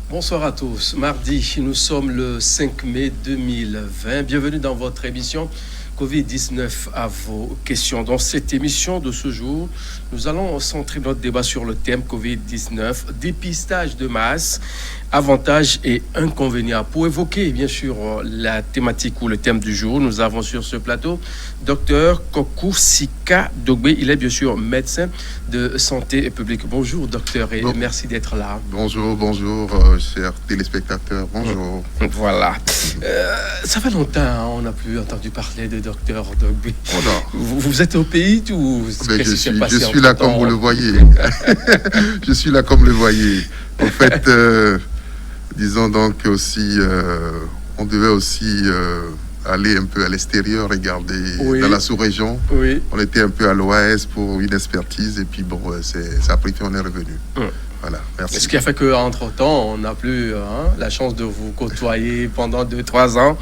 Bonsoir à tous. Mardi, nous sommes le 5 mai 2020. Bienvenue dans votre émission Covid-19 à vos questions. Dans cette émission de ce jour, nous allons centrer notre débat sur le thème Covid-19, dépistage de masse, avantages et inconvénients. Pour évoquer, bien sûr, la thématique ou le thème du jour, nous avons sur ce plateau Dr Kokou Sika Dogbe. Il est bien sûr médecin de santé publique. Bonjour, docteur, et merci d'être là. Bonjour, chers téléspectateurs. Bonjour. Voilà. Ça fait longtemps, hein, on n'a plus entendu parler de docteur Dogbe. Oh vous êtes au pays ou je suis là comme vous le voyez. Je suis là comme vous le voyez. En fait, disons donc aussi, on devait aussi aller un peu à l'extérieur, regarder dans la sous-région. Oui. On était un peu à l'Ouest pour une expertise et puis bon, ça a pris fin, on est revenu. Voilà, merci. Ce qui a fait qu'entre-temps, on n'a plus la chance de vous côtoyer pendant 2-3 ans,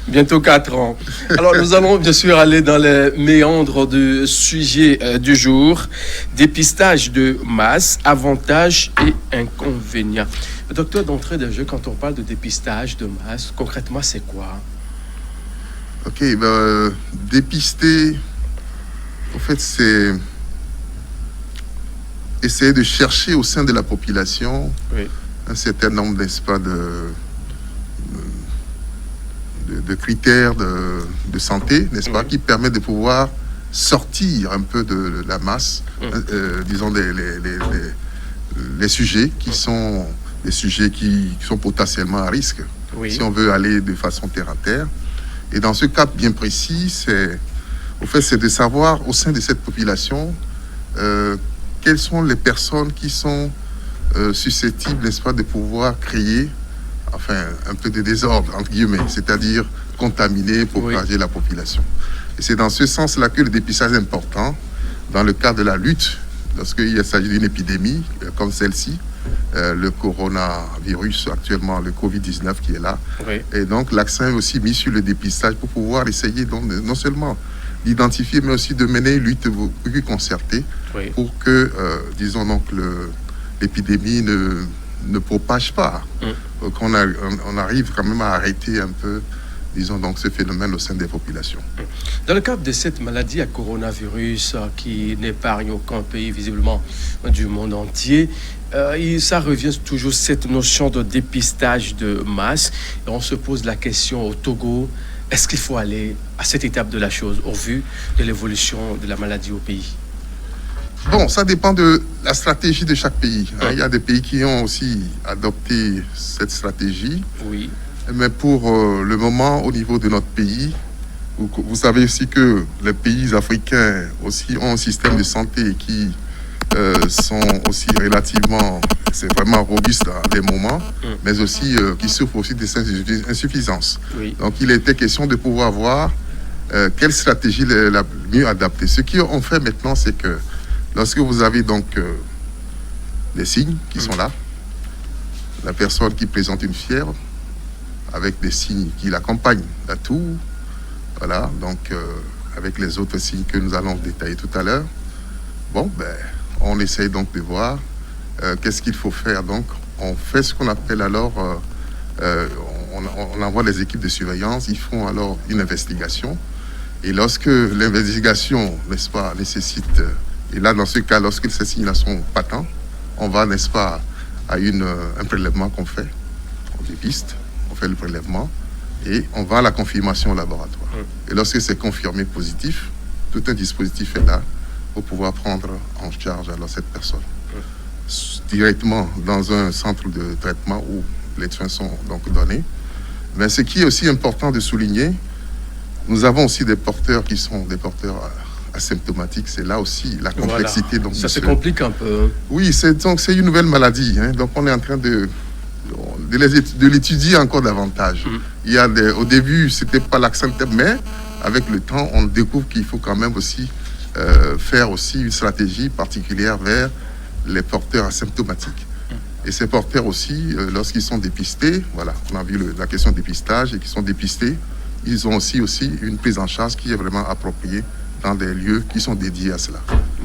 bientôt 4 ans. Alors, nous allons bien sûr aller dans les méandres du sujet du jour. Dépistage de masse, avantages et inconvénients. Docteur, d'entrée de jeu, quand on parle de dépistage de masse, concrètement, c'est quoi? Ok, dépister, en fait, c'est essayer de chercher au sein de la population un certain nombre, n'est-ce pas, de critères de santé, n'est-ce pas, qui permettent de pouvoir sortir un peu de la masse, disons, les sujets qui sont des sujets qui sont potentiellement à risque, si on veut aller de façon terre à terre. Et dans ce cadre bien précis, c'est de savoir au sein de cette population quelles sont les personnes qui sont susceptibles, n'est-ce pas, de pouvoir créer, enfin, un peu de désordre, entre guillemets, c'est-à-dire contaminer, propager la population. Et c'est dans ce sens-là que le dépistage est important, dans le cadre de la lutte, lorsqu'il s'agit d'une épidémie comme celle-ci, le coronavirus actuellement, le Covid-19 qui est là. Et donc, l'accent est aussi mis sur le dépistage pour pouvoir essayer donc, non seulement d'identifier, mais aussi de mener une lutte plus concertée pour que, disons donc, l'épidémie ne propage pas. Qu'on arrive quand même à arrêter un peu, disons donc, ce phénomène au sein des populations. Dans le cadre de cette maladie à coronavirus qui n'épargne aucun pays visiblement du monde entier, ça revient toujours cette notion de dépistage de masse. Et on se pose la question au Togo, est-ce qu'il faut aller à cette étape de la chose au vu de l'évolution de la maladie au pays? Bon, ça dépend de la stratégie de chaque pays. Il y a des pays qui ont aussi adopté cette stratégie. Oui. Mais pour le moment, au niveau de notre pays, vous savez aussi que les pays africains aussi ont un système de santé qui sont aussi relativement, c'est vraiment robuste à des moments, mais aussi qui souffrent aussi des insuffisances. Donc il était question de pouvoir voir quelle stratégie la mieux adaptée. Ce qu'on fait maintenant, c'est que lorsque vous avez donc des signes qui sont là, la personne qui présente une fièvre, avec des signes qui l'accompagnent, la toux, voilà, donc avec les autres signes que nous allons détailler tout à l'heure. Bon, on essaye donc de voir qu'est-ce qu'il faut faire. Donc, on fait ce qu'on appelle alors, on envoie les équipes de surveillance, ils font alors une investigation. Et lorsque l'investigation, n'est-ce pas, nécessite, et là, dans ce cas, lorsque ces signes-là sont patents, on va, n'est-ce pas, à un prélèvement qu'on fait, on dépiste, on fait le prélèvement, et on va à la confirmation au laboratoire. Et lorsque c'est confirmé positif, tout un dispositif est là pour pouvoir prendre en charge alors cette personne directement dans un centre de traitement où les soins sont donc donnés. Mais ce qui est aussi important de souligner, nous avons aussi des porteurs qui sont des porteurs asymptomatiques, c'est là aussi la complexité. Voilà. Donc, Ça se complique un peu. Oui, c'est une nouvelle maladie. Donc, on est en train de l'étudier encore davantage. Au début, c'était pas l'accent, mais avec le temps, on découvre qu'il faut quand même aussi faire aussi une stratégie particulière vers les porteurs asymptomatiques. Et ces porteurs aussi, lorsqu'ils sont dépistés, voilà, on a vu la question de dépistage, et qu'ils sont dépistés, ils ont aussi une prise en charge qui est vraiment appropriée dans des lieux qui sont dédiés à cela.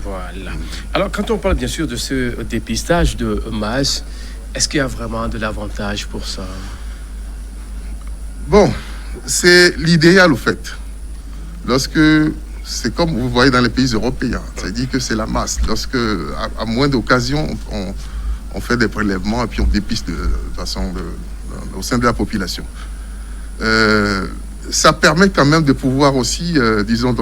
Voilà. Alors, quand on parle bien sûr de ce dépistage de masse, est-ce qu'il y a vraiment de l'avantage pour ça? Bon, c'est l'idéal au fait. C'est comme vous voyez dans les pays européens, c'est-à-dire que c'est la masse. Lorsque, à moins d'occasions, on fait des prélèvements et puis on dépiste de façon au sein de la population. Ça permet quand même de pouvoir aussi,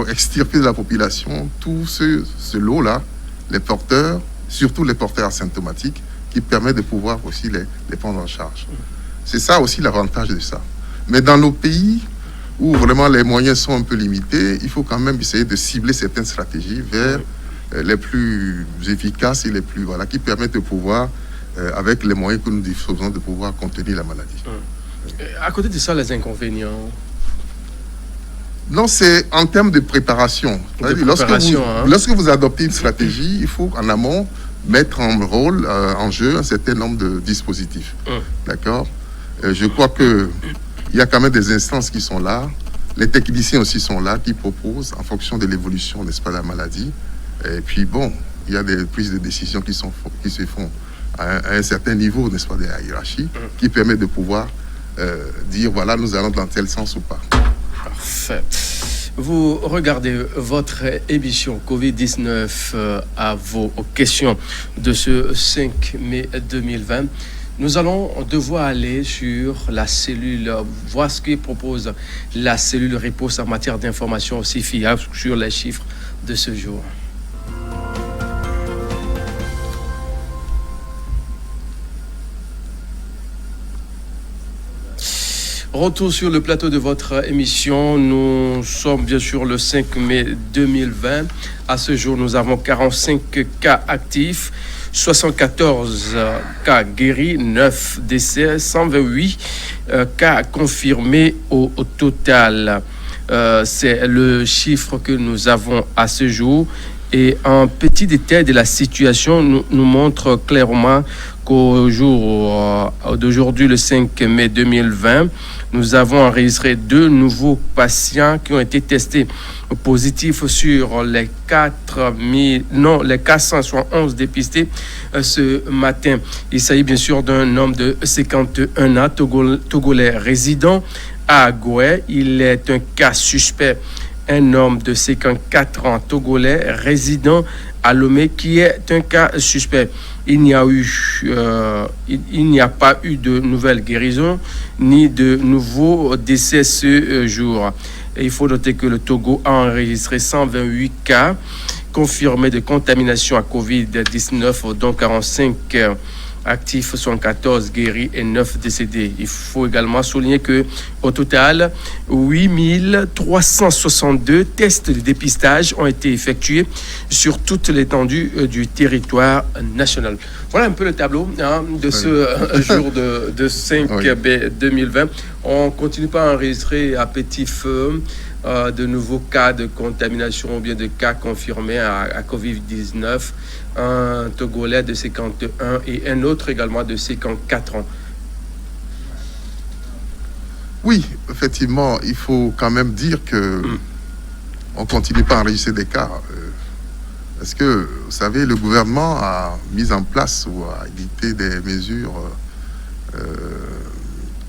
extirper de la population tout ce lot-là, les porteurs, surtout les porteurs asymptomatiques, qui permet de pouvoir aussi les prendre en charge. C'est ça aussi l'avantage de ça. Mais dans nos pays où vraiment les moyens sont un peu limités, il faut quand même essayer de cibler certaines stratégies vers les plus efficaces et les plus, qui permettent de pouvoir, avec les moyens que nous disposons, de pouvoir contenir la maladie. À côté de ça, les inconvénients? Non, c'est en termes de préparation. Lorsque vous adoptez une stratégie, il faut en amont mettre en jeu un certain nombre de dispositifs. D'accord? Je crois qu'il y a quand même des instances qui sont là. Les techniciens aussi sont là, qui proposent en fonction de l'évolution, n'est-ce pas, de la maladie. Et puis bon, il y a des prises de décision qui se font à un certain niveau, n'est-ce pas, de la hiérarchie, qui permet de pouvoir dire, voilà, nous allons dans tel sens ou pas. Parfait. Vous regardez votre émission Covid-19 à vos questions de ce 5 mai 2020. Nous allons devoir aller sur la cellule, voir ce que propose la cellule Riposte en matière d'information aussi fiable sur les chiffres de ce jour. Retour sur le plateau de votre émission. Nous sommes bien sûr le 5 mai 2020. À ce jour, nous avons 45 cas actifs, 74 cas guéris, 9 décès, 128 cas confirmés au total. C'est le chiffre que nous avons à ce jour. Et un petit détail de la situation nous montre clairement qu'au jour d'aujourd'hui, le 5 mai 2020, nous avons enregistré 2 nouveaux patients qui ont été testés positifs sur les 471 dépistés ce matin. Il s'agit bien sûr d'un homme de 51 ans, togolais résident à Agoué. Il est un cas suspect. Un homme de 54 ans, togolais, résident à Lomé, qui est un cas suspect. Il n'y a pas eu de nouvelles guérisons ni de nouveaux décès ce jour. Et il faut noter que le Togo a enregistré 128 cas confirmés de contamination à Covid-19, dont 45 actifs, 74 guéris et 9 décédés. Il faut également souligner que au total, 8362 tests de dépistage ont été effectués sur toute l'étendue du territoire national. Voilà un peu le tableau de ce jour de 5 mai 2020. On continue pas à enregistrer à petit feu de nouveaux cas de contamination ou bien de cas confirmés à Covid-19. Un Togolais de 51 et un autre également de 54 ans. Oui, effectivement, il faut quand même dire que on continue pas à enregistrer des cas. Parce que, vous savez, le gouvernement a mis en place ou a édicté des mesures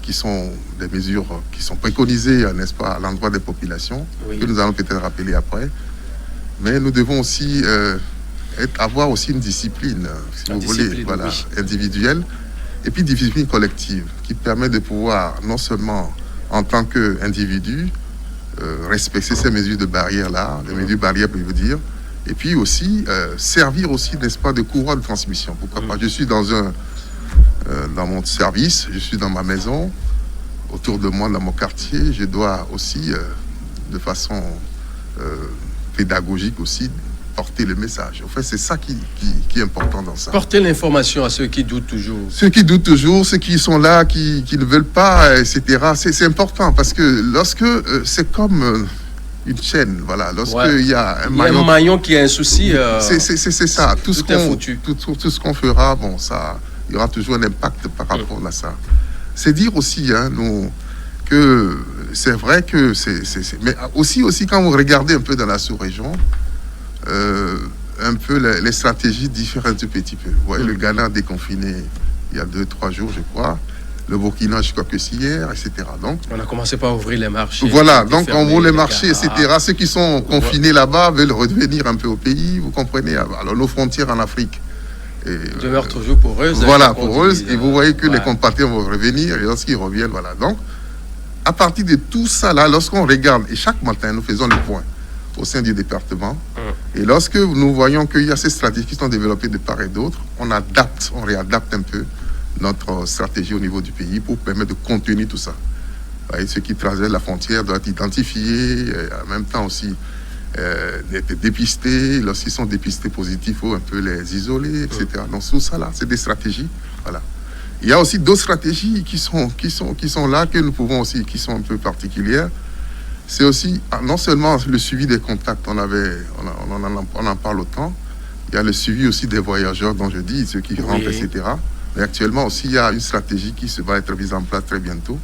qui sont préconisées, n'est-ce pas, à l'endroit des populations, que nous allons peut-être rappeler après. Mais nous devons aussi avoir aussi une discipline, si vous voulez, individuelle, et puis discipline collective, qui permet de pouvoir, non seulement en tant qu'individu, respecter ces mesures de barrière-là, les mesures barrières, je veux dire, et puis aussi servir aussi, n'est-ce pas, de courroie de transmission. Pourquoi pas? Je suis dans mon service, je suis dans ma maison, autour de moi, dans mon quartier, je dois aussi, de façon pédagogique aussi, porter le message. En fait, c'est ça qui est important dans ça. Porter l'information à ceux qui doutent toujours. Ceux qui doutent toujours, ceux qui sont là, qui ne veulent pas, etc. C'est important parce que lorsque c'est comme une chaîne, voilà. Lorsqu'il y a un maillon qui a un souci, c'est ça. Tout ce qu'on fera, bon, ça, il y aura toujours un impact par rapport à ça. C'est dire aussi, que c'est vrai que mais aussi quand vous regardez un peu dans la sous-région, un peu les stratégies diffèrent un tout petit peu. Vous voyez, le Ghana a déconfiné il y a 2-3 jours, je crois. Le Burkina, je crois que c'est hier, etc. Donc, on a commencé par ouvrir les marchés. Voilà, donc on ouvre les marchés, etc. Ceux qui sont confinés là-bas veulent revenir un peu au pays, vous comprenez. Alors, nos frontières en Afrique demeurent toujours poreuses. Voilà, poreuses. Et vous voyez que les compatriotes vont revenir, et lorsqu'ils reviennent, voilà. Donc, à partir de tout ça, là, lorsqu'on regarde, et chaque matin, nous faisons le point au sein du département, et lorsque nous voyons qu'il y a ces stratégies qui sont développées de part et d'autre, on réadapte un peu notre stratégie au niveau du pays pour permettre de contenir tout ça. Et ceux qui traversent la frontière doivent être identifiés, en même temps aussi d'être dépistés. Lorsqu'ils sont dépistés positifs, il faut un peu les isoler, etc. Donc tout ça là, c'est des stratégies. Voilà. Il y a aussi d'autres stratégies qui sont là, que nous pouvons aussi, qui sont un peu particulières. C'est aussi non seulement le suivi des contacts, on en parle autant. Il y a le suivi aussi des voyageurs dont je dis, ceux qui rentrent, etc. Mais actuellement aussi, il y a une stratégie qui va être mise en place très bientôt,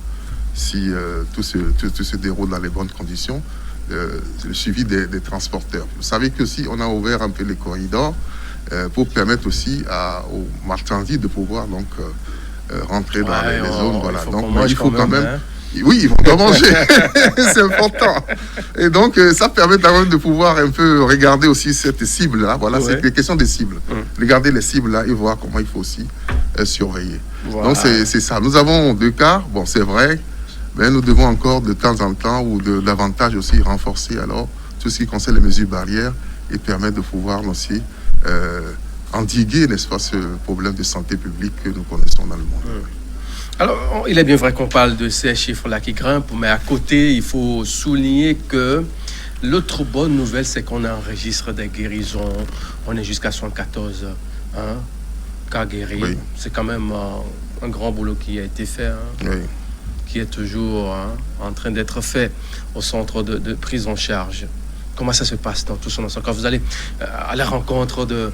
si tout se déroule dans les bonnes conditions, le suivi des transporteurs. Vous savez que si on a ouvert un peu les corridors pour permettre aussi aux marchandises de pouvoir donc rentrer dans les zones. Voilà. Donc il faut quand même. Oui, ils vont pas manger, c'est important. Et donc, ça permet quand même de pouvoir un peu regarder aussi cette cible-là. Voilà, c'est une question des cibles. Regarder les cibles-là et voir comment il faut aussi surveiller. Voilà. Donc, c'est ça. Nous avons 2 cas, bon, c'est vrai, mais nous devons encore de temps en temps ou davantage aussi renforcer alors tout ce qui concerne les mesures barrières et permettre de pouvoir aussi endiguer, n'est-ce pas, ce problème de santé publique que nous connaissons dans le monde. Alors, il est bien vrai qu'on parle de ces chiffres-là qui grimpent, mais à côté, il faut souligner que l'autre bonne nouvelle, c'est qu'on enregistre des guérisons. On est jusqu'à 114 cas guéris. Oui. C'est quand même un grand boulot qui a été fait, qui est toujours en train d'être fait au centre de prise en charge. Comment ça se passe dans tout son ensemble? Quand vous allez à la rencontre de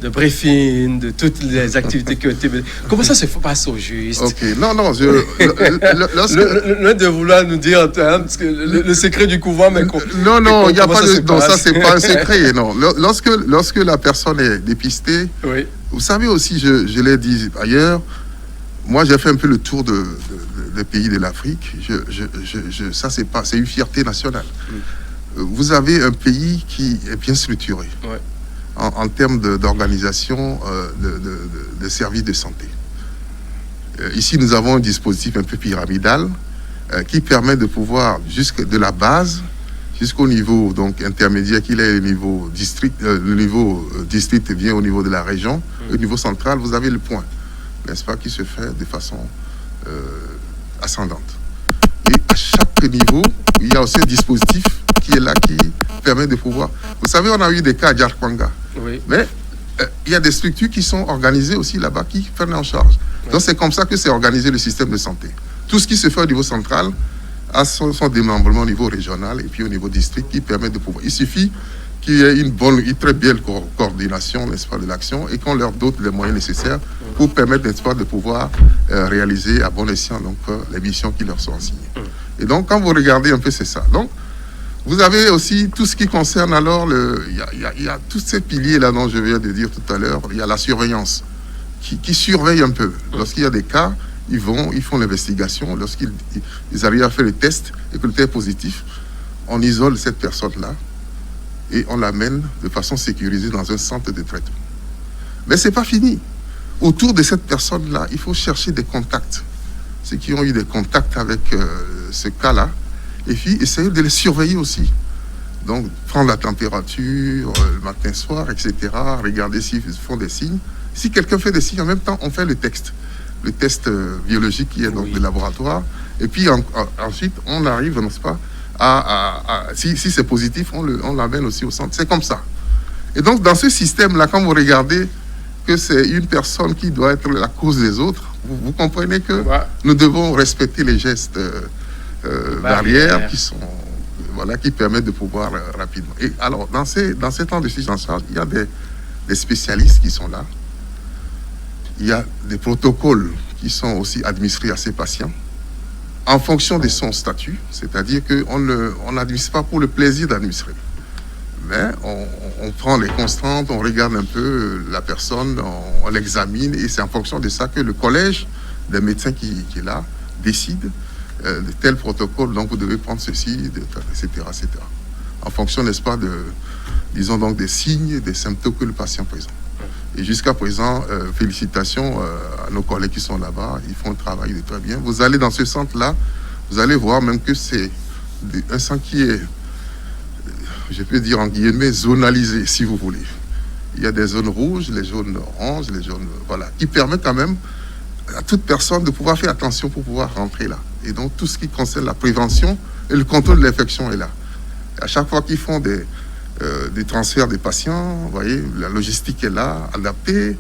briefing, de toutes les activités qui ont été menées, comment ça se passe au juste? Ok, non, loin de vouloir nous dire parce que le secret du couvent, mais non, il n'y a pas de... Non, ça, c'est pas un secret, non. Lorsque la personne est dépistée, vous savez aussi, je l'ai dit ailleurs, moi, j'ai fait un peu le tour des pays de l'Afrique. Ça, c'est une fierté nationale. Vous avez un pays qui est bien structuré en termes d'organisation de services de santé. Ici, nous avons un dispositif un peu pyramidal qui permet de pouvoir, de la base jusqu'au niveau donc, intermédiaire, qu'il est le niveau district, district vient au niveau de la région, au niveau central, vous avez le point, n'est-ce pas, qui se fait de façon ascendante. Et à chaque niveau, il y a aussi un dispositif qui est là, qui permet de pouvoir... Vous savez, on a eu des cas à Djarkwanga. Mais il y a des structures qui sont organisées aussi là-bas, qui prennent en charge. Donc c'est comme ça que c'est organisé le système de santé. Tout ce qui se fait au niveau central a son démembrement au niveau régional et puis au niveau district qui permet de pouvoir... Il suffit qu'il y ait une très belle coordination, n'est-ce pas, de l'action et qu'on leur dote les moyens nécessaires pour permettre, n'est-ce pas, de pouvoir réaliser à bon escient donc, les missions qui leur sont assignées. Et donc, quand vous regardez un peu, c'est ça. Donc, vous avez aussi tout ce qui concerne alors, il y a tous ces piliers-là dont je viens de dire tout à l'heure. Il y a la surveillance qui surveille un peu. Lorsqu'il y a des cas, ils font l'investigation. Lorsqu'ils arrivent à faire le test et que le test est positif, on isole cette personne-là et on l'amène de façon sécurisée dans un centre de traitement. Mais ce n'est pas fini. Autour de cette personne-là, il faut chercher des contacts. Ceux qui ont eu des contacts avec ce cas-là, et puis essayer de les surveiller aussi. Donc, prendre la température le matin, soir, etc. Regarder s'ils font des signes. Si quelqu'un fait des signes, en même temps, on fait le test biologique qui est donc le laboratoire. Et puis ensuite, on arrive, n'est-ce pas, si c'est positif, on l'amène aussi au centre. C'est comme ça. Et donc, dans ce système-là, quand vous regardez que c'est une personne qui doit être la cause des autres, vous comprenez que nous devons respecter les gestes barrières qui permettent de pouvoir rapidement. Et alors, dans ces temps de prise en charge, il y a des spécialistes qui sont là. Il y a des protocoles qui sont aussi administrés à ces patients en fonction de son statut, c'est-à-dire qu'on n'administre pas pour le plaisir d'administrer. Mais on prend les constantes, on regarde un peu la personne, on l'examine, et c'est en fonction de ça que le collège des médecins qui est là décide de tel protocole, donc vous devez prendre ceci, etc., etc. En fonction, n'est-ce pas, disons donc des signes, des symptômes que le patient présente. Et jusqu'à présent, félicitations à nos collègues qui sont là-bas, ils font un travail de très bien. Vous allez dans ce centre-là, vous allez voir même que c'est un centre qui est, je peux dire en guillemets, zonalisé, si vous voulez. Il y a des zones rouges, les zones oranges, les zones, voilà, qui permettent quand même à toute personne de pouvoir faire attention pour pouvoir rentrer là. Et donc, tout ce qui concerne la prévention et le contrôle de l'infection est là. Et à chaque fois qu'ils font des transferts des patients, vous voyez, la logistique est là, adaptée.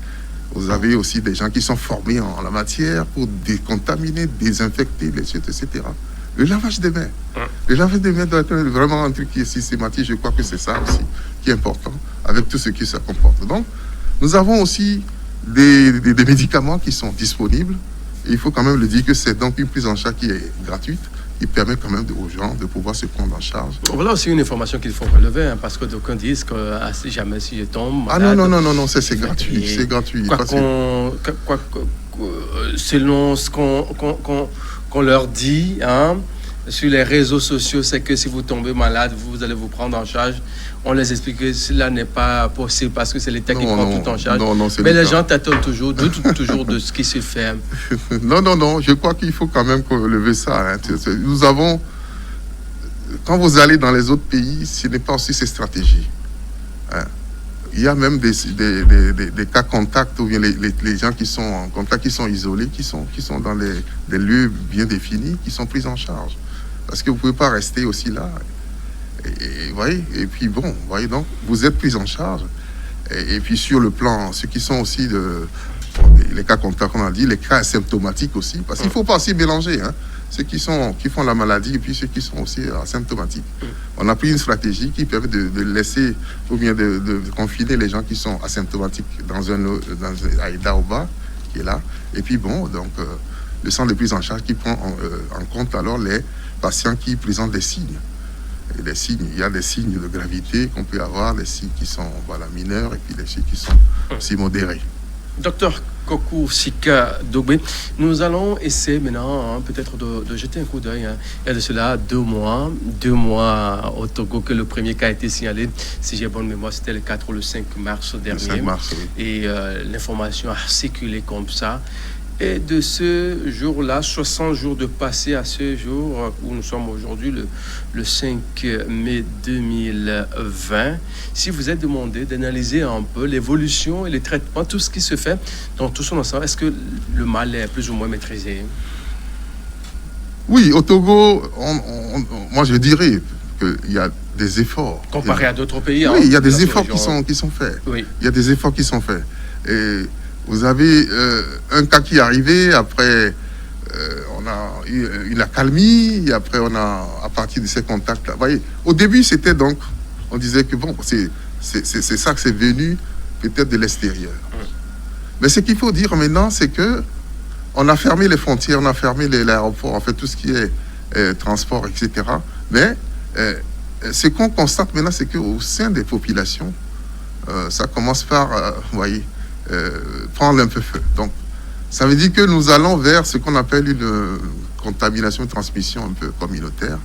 Vous avez aussi des gens qui sont formés en la matière pour décontaminer, désinfecter les sites, etc. Le lavage des mains. Le lavage des mains doit être vraiment un truc qui est systématique. Je crois que c'est ça aussi qui est important, avec tout ce qui se comporte. Donc, nous avons aussi des médicaments qui sont disponibles. Et il faut quand même le dire que c'est donc une prise en charge qui est gratuite. Il permet quand même aux gens de pouvoir se prendre en charge. Voilà aussi une information qu'il faut relever, parce que d'aucuns disent que si jamais si je tombe malade... Ah non, c'est gratuit, c'est gratuit. Selon ce qu'on leur dit, sur les réseaux sociaux, c'est que si vous tombez malade, vous allez vous prendre en charge. On les explique que cela n'est pas possible parce que c'est l'État qui prend tout en charge. Mais les gens tâtonnent toujours, doutent toujours de ce qui se fait. Non, je crois qu'il faut quand même relever ça. Nous avons, quand vous allez dans les autres pays, ce n'est pas aussi ces stratégies. Il y a même des cas contacts, ou bien les gens qui sont en contact, qui sont isolés, qui sont dans des lieux bien définis, qui sont pris en charge. Parce que vous ne pouvez pas rester aussi là. Et puis bon, voyez, donc vous êtes pris en charge. Et puis sur le plan, ceux qui sont aussi les cas contacts, on a dit, les cas asymptomatiques aussi, parce qu'il ne faut pas aussi mélanger ceux qui font la maladie et puis ceux qui sont aussi asymptomatiques. On a pris une stratégie qui permet de laisser, ou bien de confiner les gens qui sont asymptomatiques dans un Daoba, qui est là. Et puis bon, donc le centre de prise en charge qui prend en compte alors les patients qui présentent des signes. Et les signes, il y a des signes de gravité qu'on peut avoir, des signes qui sont mineurs, et puis des signes qui sont aussi modérés. Docteur Kokou Sika Dogbe, nous allons essayer maintenant peut-être de jeter un coup d'œil. Il y a de cela 2 mois au Togo que le premier cas a été signalé. Si j'ai bonne mémoire, c'était le 4 ou le 5 mars dernier. Le 5 mars, oui. Et l'information a circulé comme ça. Et de ce jour-là, 60 jours de passé à ce jour, où nous sommes aujourd'hui, le 5 mai 2020, si vous êtes demandé d'analyser un peu l'évolution et les traitements, tout ce qui se fait dans tout son ensemble, est-ce que le mal est plus ou moins maîtrisé? Oui, au Togo, moi je dirais qu'il y a des efforts. Comparé à d'autres pays. Oui, il y a des efforts qui sont faits. Oui. Il y a des efforts qui sont faits. Et vous avez un cas qui est arrivé, après on a eu une accalmie, et après on a, à partir de ces contacts-là, vous voyez, au début c'était donc, on disait que bon, c'est ça que c'est venu peut-être de l'extérieur. Mais ce qu'il faut dire maintenant, c'est que on a fermé les frontières, on a fermé l'aéroport, en fait tout ce qui est transport, etc. Mais ce qu'on constate maintenant, c'est qu'au sein des populations, ça commence par, vous voyez, prendre un peu feu. Donc, ça veut dire que nous allons vers ce qu'on appelle une contamination, une transmission un peu communautaire.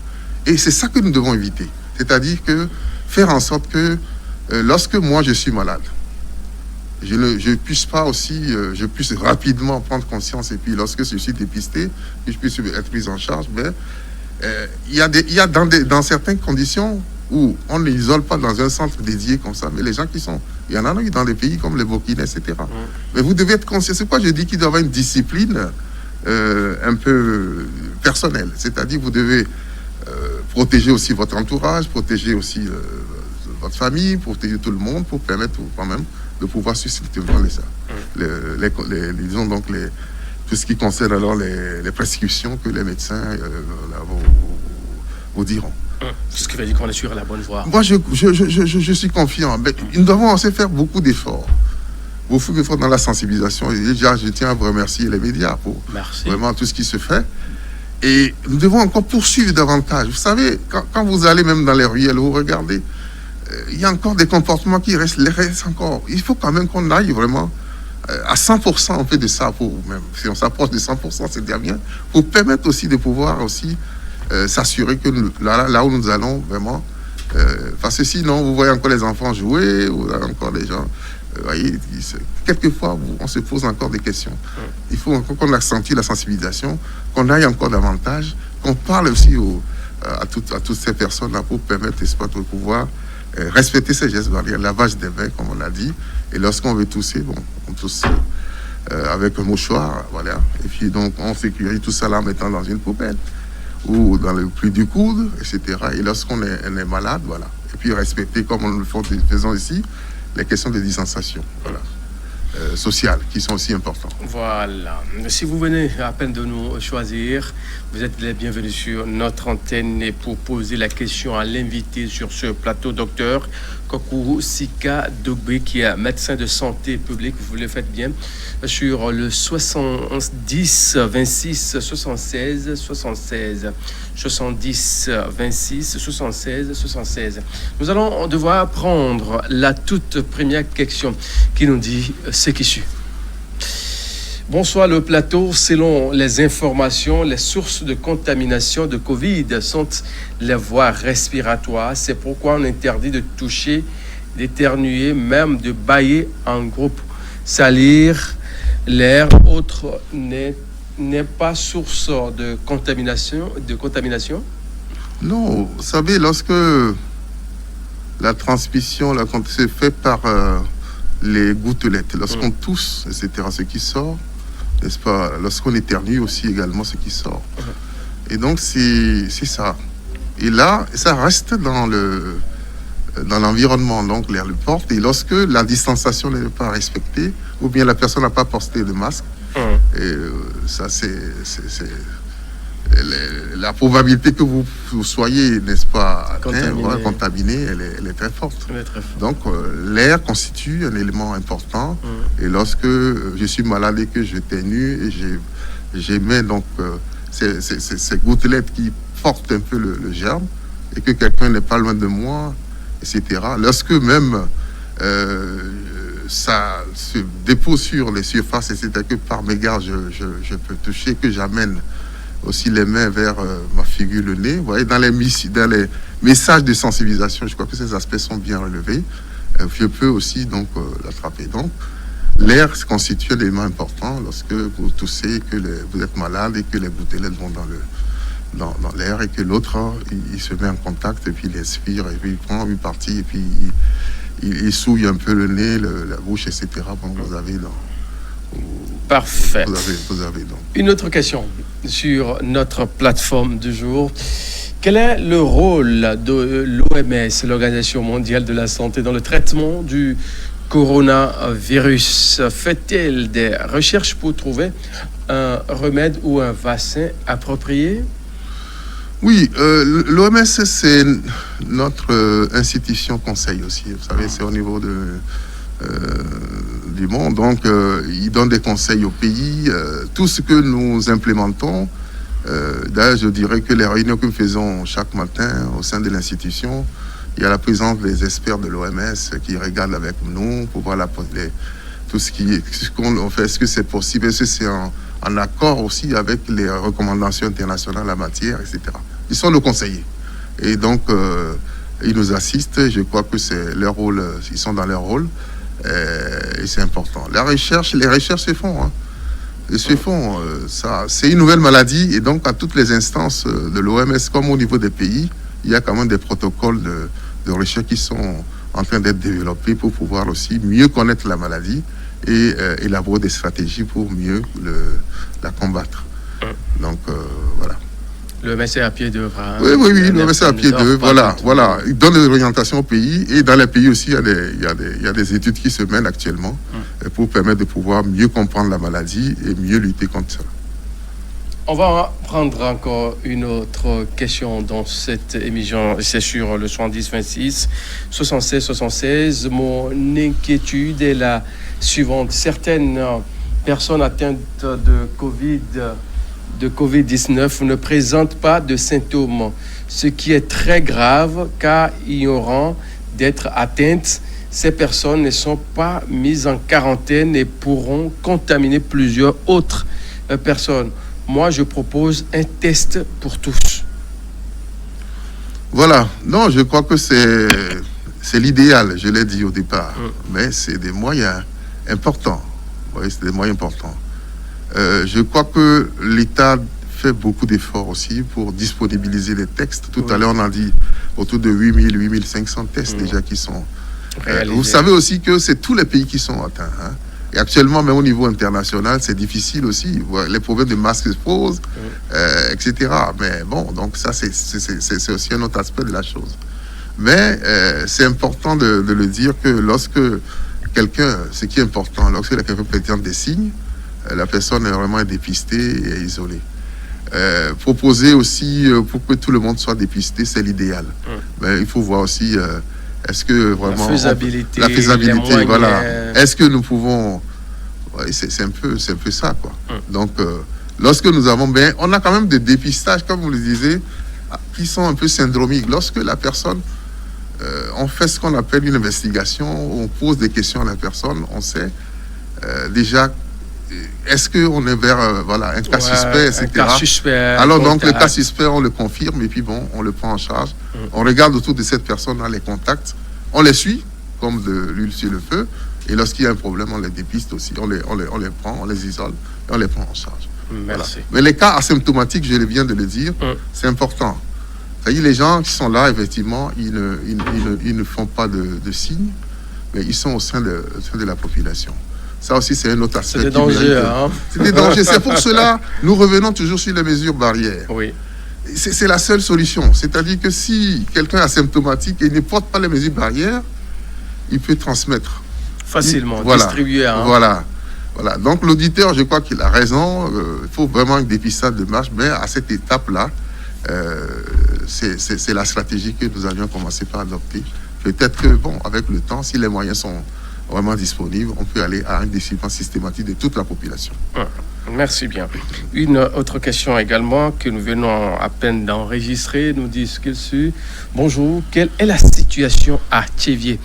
Et c'est ça que nous devons éviter. C'est-à-dire que faire en sorte que lorsque moi je suis malade, je puisse pas aussi, je puisse rapidement prendre conscience, et puis lorsque je suis dépisté, que je puisse être pris en charge. Mais il y a dans certaines conditions où on ne l'isole pas dans un centre dédié comme ça, mais les gens qui sont... Il y en a eu dans des pays comme le Burkina, etc. Mais vous devez être conscient. C'est pourquoi je dis qu'il doit y avoir une discipline un peu personnelle. C'est-à-dire vous devez protéger aussi votre entourage, protéger aussi votre famille, protéger tout le monde pour permettre quand même de pouvoir susciter disons donc tout ce qui concerne alors les prescriptions que les médecins vous diront. Ce qui veut dire qu'on est sur la bonne voie. Moi, je suis confiant. Mais nous devons aussi faire beaucoup d'efforts. Beaucoup d'efforts dans la sensibilisation. Et déjà, je tiens à vous remercier les médias pour vraiment tout ce qui se fait. Et nous devons encore poursuivre davantage. Vous savez, quand vous allez même dans les ruelles, vous regardez, il y a encore des comportements qui restent encore. Il faut quand même qu'on aille vraiment à 100%, on fait de ça, même si on s'approche de 100%, c'est déjà bien, pour permettre aussi de pouvoir aussi s'assurer que là où nous allons vraiment, parce que sinon vous voyez encore les enfants jouer, vous avez encore des gens, voyez, quelquefois on se pose encore des questions. Il faut encore qu'on accentue la sensibilisation, qu'on aille encore davantage, qu'on parle aussi à toutes ces personnes-là pour permettre de pouvoir respecter ces gestes barrières, lavage des mains comme on a dit, et lorsqu'on veut tousser, on tousse avec un mouchoir, voilà, et puis donc on sécurise tout ça là en mettant dans une poubelle ou dans le pli du coude, etc. Et lorsqu'on est malade, voilà. Et puis respecter, comme nous le faisons ici, les questions de distanciation, voilà, sociales, qui sont aussi importantes. Voilà. Si vous venez à peine de nous choisir, vous êtes les bienvenus sur notre antenne et pour poser la question à l'invité sur ce plateau, docteur Kokou Sika Dogbe, qui est médecin de santé publique, vous le faites bien, sur le 70 26 76 76 70 26 76 76. Nous allons devoir prendre la toute première question qui nous dit ce qui suit. Bonsoir le plateau. Selon les informations, les sources de contamination de Covid sont les voies respiratoires. C'est pourquoi on interdit de toucher, d'éternuer, même de bâiller en groupe. Salir l'air autre n'est pas source de contamination. Non, vous savez, lorsque la transmission se fait par les gouttelettes, lorsqu'on tousse, etc., ce qui sort, n'est-ce pas, lorsqu'on éternue aussi également ce qui sort. Et donc c'est ça. Et là, ça reste dans l'environnement, donc l'air le porte. Et lorsque la distanciation n'est pas respectée, ou bien la personne n'a pas porté de masque, et ça c'est la probabilité que vous soyez, n'est-ce pas, contaminé, elle est très forte. Donc l'air constitue un élément important. Et lorsque je suis malade et que je t'éternue et j'émets donc ces gouttelettes qui portent un peu le germe et que quelqu'un n'est pas loin de moi, etc. Lorsque même ça se dépose sur les surfaces, etc., que par mégarde je peux toucher, que j'amène aussi les mains vers ma figure, le nez. Vous voyez, dans les messages de sensibilisation, je crois que ces aspects sont bien relevés. Je peux aussi donc l'attraper. Donc, l'air constitue un élément important lorsque vous toussez, que vous êtes malade et que les gouttelettes vont dans l'air et que l'autre, il se met en contact et puis il expire et puis il prend une partie et puis il souille un peu le nez, la bouche, etc. Bon, vous avez Parfait. Vous avez donc. Une autre question sur notre plateforme du jour. Quel est le rôle de l'OMS, l'Organisation mondiale de la santé, dans le traitement du coronavirus? Fait-elle des recherches pour trouver un remède ou un vaccin approprié? Oui, l'OMS, c'est notre institution conseil aussi. Vous savez, c'est au niveau du monde. Donc, il donne des conseils aux pays. Tout ce que nous implémentons, d'ailleurs, je dirais que les réunions que nous faisons chaque matin au sein de l'institution, il y a la présence des experts de l'OMS qui regardent avec nous pour voir tout ce qu'on fait. Est-ce que c'est possible? Est-ce que c'est en accord aussi avec les recommandations internationales en la matière, etc. Ils sont nos conseillers. Et donc, ils nous assistent. Je crois que c'est leur rôle. Ils sont dans leur rôle. Et c'est important. Les recherches se font. Hein. Ils se font. Ça, c'est une nouvelle maladie. Et donc, à toutes les instances de l'OMS, comme au niveau des pays, il y a quand même des protocoles de recherche qui sont en train d'être développés pour pouvoir aussi mieux connaître la maladie et élaborer des stratégies pour mieux la combattre. Donc, voilà. Le médecin à pied d'œuvre. Hein, oui, le médecin à pied d'œuvre, voilà. Il donne des orientations au pays, et dans les pays aussi, il y a des études qui se mènent actuellement pour permettre de pouvoir mieux comprendre la maladie et mieux lutter contre ça. On va prendre encore une autre question dans cette émission, c'est sur le 70-26, 76-76. Mon inquiétude est la suivante. Certaines personnes atteintes de Covid-19 ne présentent pas de symptômes, ce qui est très grave car ignorant d'être atteintes, ces personnes ne sont pas mises en quarantaine et pourront contaminer plusieurs autres personnes. Moi, je propose un test pour tous. Voilà. Non, je crois que c'est l'idéal, je l'ai dit au départ. Mais c'est des moyens importants. Oui, c'est des moyens importants. Je crois que l'État fait beaucoup d'efforts aussi pour disponibiliser les tests. Tout à l'heure, on a dit autour de 8000, 8500 tests déjà qui sont... vous savez aussi que c'est tous les pays qui sont atteints. Hein. Et actuellement, même au niveau international, c'est difficile aussi. Les problèmes de masques se posent, etc. Mais bon, donc ça, c'est aussi un autre aspect de la chose. Mais c'est important de le dire que lorsque quelqu'un, ce qui est important, lorsque quelqu'un présente des signes, la personne est vraiment dépistée et isolée. Proposer aussi pour que tout le monde soit dépisté, c'est l'idéal. Mais il faut voir aussi... est-ce que vraiment... La faisabilité, voilà. Est-ce que nous pouvons... Ouais, c'est un peu ça, quoi. Donc, lorsque nous avons... on a quand même des dépistages, comme vous le disiez, qui sont un peu syndromiques. Lorsque la personne... on fait ce qu'on appelle une investigation, on pose des questions à la personne, on sait déjà... Est-ce qu'on est vers un cas suspect, etc. Un cas suspect, alors donc le cas suspect, on le confirme et puis bon, on le prend en charge. On regarde autour de cette personne, on les contacts, on les suit comme de l'huile sur le feu. Et lorsqu'il y a un problème, on les dépiste aussi, on les prend, on les isole et on les prend en charge. Merci. Voilà. Mais les cas asymptomatiques, je viens de le dire, c'est important. C'est-à-dire les gens qui sont là, effectivement, ils ne font pas de signes, mais ils sont au sein de la population. Ça aussi, c'est un autre aspect. C'est des dangers. C'est des dangers. C'est pour cela, nous revenons toujours sur les mesures barrières. Oui. C'est la seule solution. C'est-à-dire que si quelqu'un est asymptomatique et ne porte pas les mesures barrières, il peut transmettre. Facilement, voilà. Distribuer. Voilà. Donc l'auditeur, je crois qu'il a raison. Il faut vraiment un dépistage de marche, mais à cette étape-là, c'est la stratégie que nous avions commencé par adopter. Peut-être que, avec le temps, si les moyens sont vraiment disponible, on peut aller à un décision systématique de toute la population. Merci bien. Une autre question également que nous venons à peine d'enregistrer, nous dit Skilsu. Bonjour, quelle est la situation à Thiévier?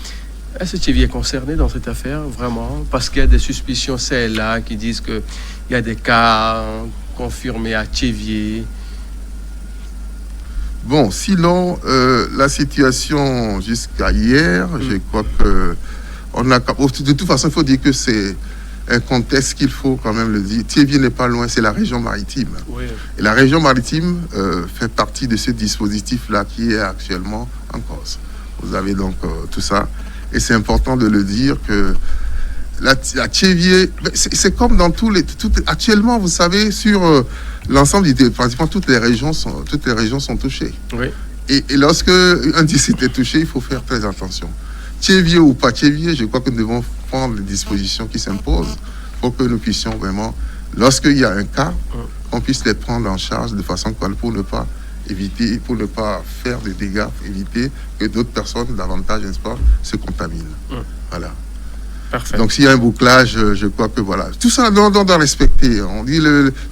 Est-ce que Thiévier est concerné dans cette affaire, vraiment? Parce qu'il y a des suspicions, là, qui disent qu'il y a des cas confirmés à Thiévier. Bon, sinon, la situation jusqu'à hier, je crois que de toute façon, il faut dire que c'est un contexte qu'il faut quand même le dire. Thiévier n'est pas loin, c'est la région maritime. Oui. Et la région maritime fait partie de ce dispositif-là qui est actuellement en Corse. Vous avez donc tout ça. Et c'est important de le dire que la Thiévier, c'est comme dans actuellement, vous savez, sur l'ensemble du pratiquement toutes les régions sont touchées. Oui. Et lorsque un district est touché, il faut faire très attention. Thiévier ou pas Thiévier, je crois que nous devons prendre les dispositions qui s'imposent pour que nous puissions vraiment, lorsqu'il y a un cas, on puisse les prendre en charge de façon pour ne pas faire des dégâts, pour éviter que d'autres personnes davantage, n'est-ce pas, se contaminent. Voilà. Parfait. Donc s'il y a un bouclage, je crois que voilà. Tout ça, on doit respecter. On dit